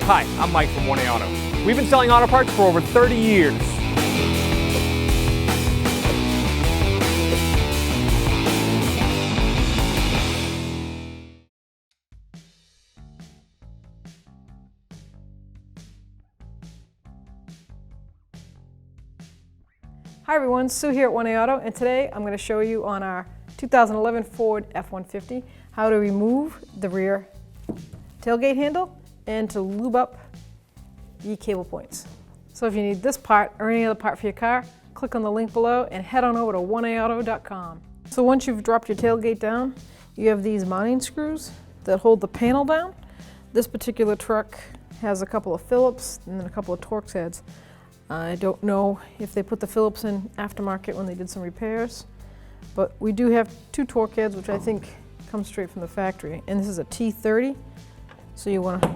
Hi, I'm Mike from 1A Auto. We've been selling auto parts for over 30 years. Hi everyone, Sue here at 1A Auto, and today I'm going to show you on our 2011 Ford F-150 how to remove the rear tailgate handle and to lube up the cable points. So if you need this part or any other part for your car, click on the link below and head on over to 1aauto.com. So once you've dropped your tailgate down, you have these mounting screws that hold the panel down. This particular truck has a couple of Phillips and then a couple of Torx heads. I don't know if they put the Phillips in aftermarket when they did some repairs, but we do have two Torx heads, which I think come straight from the factory. And this is a T30, so you want to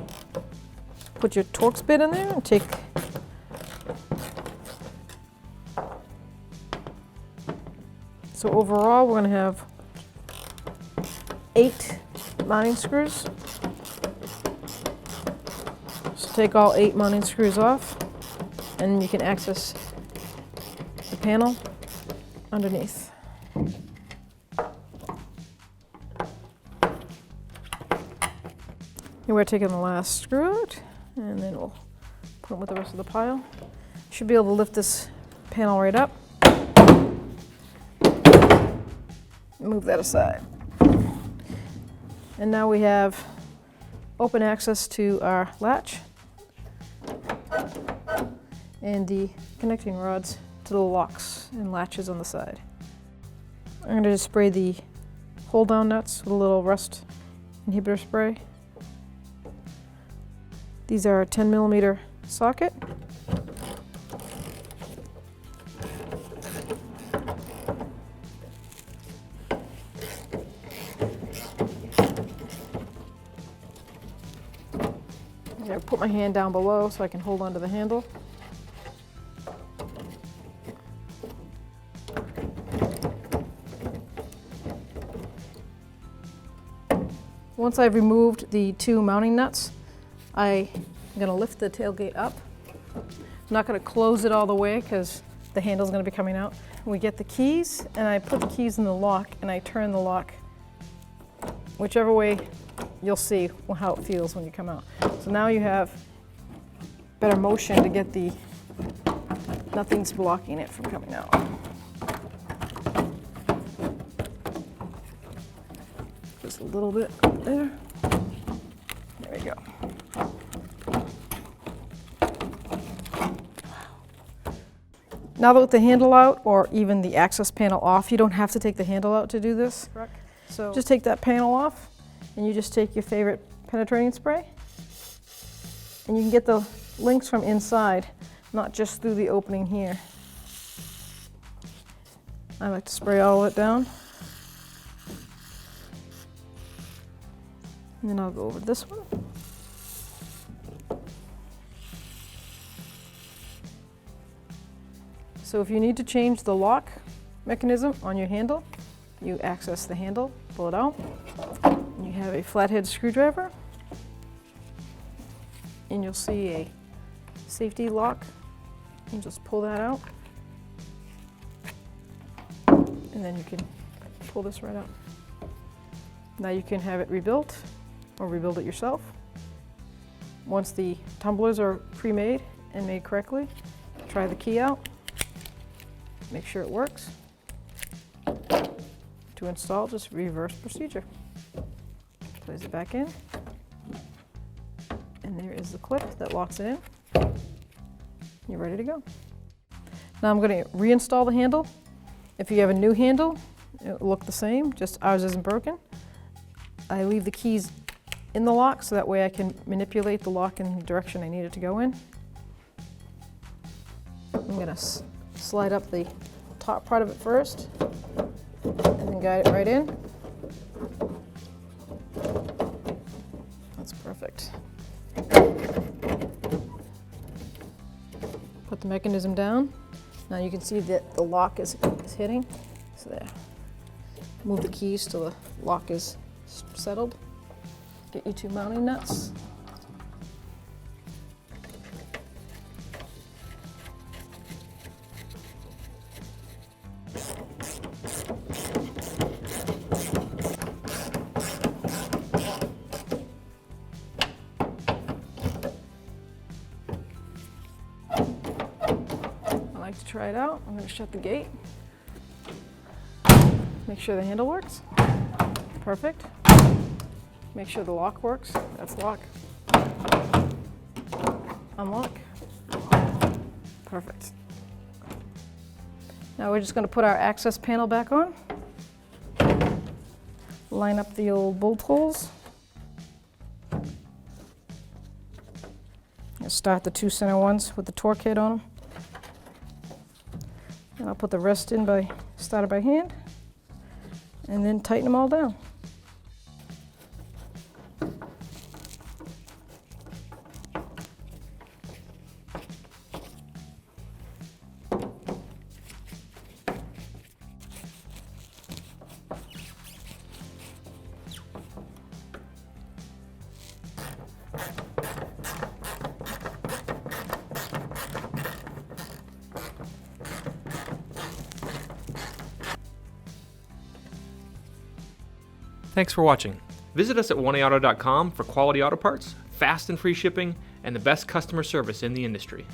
put your Torx bit in there and take so overall we're going to have 8 mounting screws. So take all 8 mounting screws off, and you can access the panel underneath. Here we're taking the last screw out, and then we'll put it with the rest of the pile. You should be able to lift this panel right up. Move that aside. And now we have open access to our latch and the connecting rods to the locks and latches on the side. I'm going to just spray the hold down nuts with a little rust inhibitor spray. These are a 10mm socket. I'm going to put my hand down below so I can hold onto the handle. Once I've removed the 2 mounting nuts, I'm going to lift the tailgate up. I'm not going to close it all the way because the handle is going to be coming out. We get the keys, and I put the keys in the lock, and I turn the lock whichever way. You'll see how it feels when you come out. So now you have better motion to get the, nothing's blocking it from coming out. Just a little bit there. There we go. Now that with the handle out, or even the access panel off, you don't have to take the handle out to do this. So just take that panel off, and you just take your favorite penetrating spray, and you can get the links from inside, not just through the opening here. I like to spray all of it down. And then I'll go over this one. So if you need to change the lock mechanism on your handle, you access the handle, pull it out. You have a flathead screwdriver, and you'll see a safety lock. You just pull that out, and then you can pull this right out. Now you can have it rebuilt or rebuild it yourself. Once the tumblers are pre-made and made correctly, try the key out, make sure it works. To install, just reverse procedure. Place it back in, and there is the clip that locks it in. You're ready to go. Now I'm going to reinstall the handle. If you have a new handle, it will look the same, just ours isn't broken. I leave the keys in the lock so that way I can manipulate the lock in the direction I need it to go in. I'm going to slide up the top part of it first, and then guide it right in. That's perfect. Put the mechanism down. Now you can see that the lock is hitting. So there. Move the keys till the lock is settled. Get your 2 mounting nuts. try it out. I'm going to shut the gate. Make sure the handle works. Perfect. Make sure the lock works. That's lock. Unlock. Perfect. Now we're just going to put our access panel back on. Line up the old bolt holes. Start the 2 center ones with the torque head on them. And I'll put the rest in by, started by hand, and then tighten them all down. Thanks for watching. Visit us at oneauto.com for quality auto parts, fast and free shipping, and the best customer service in the industry.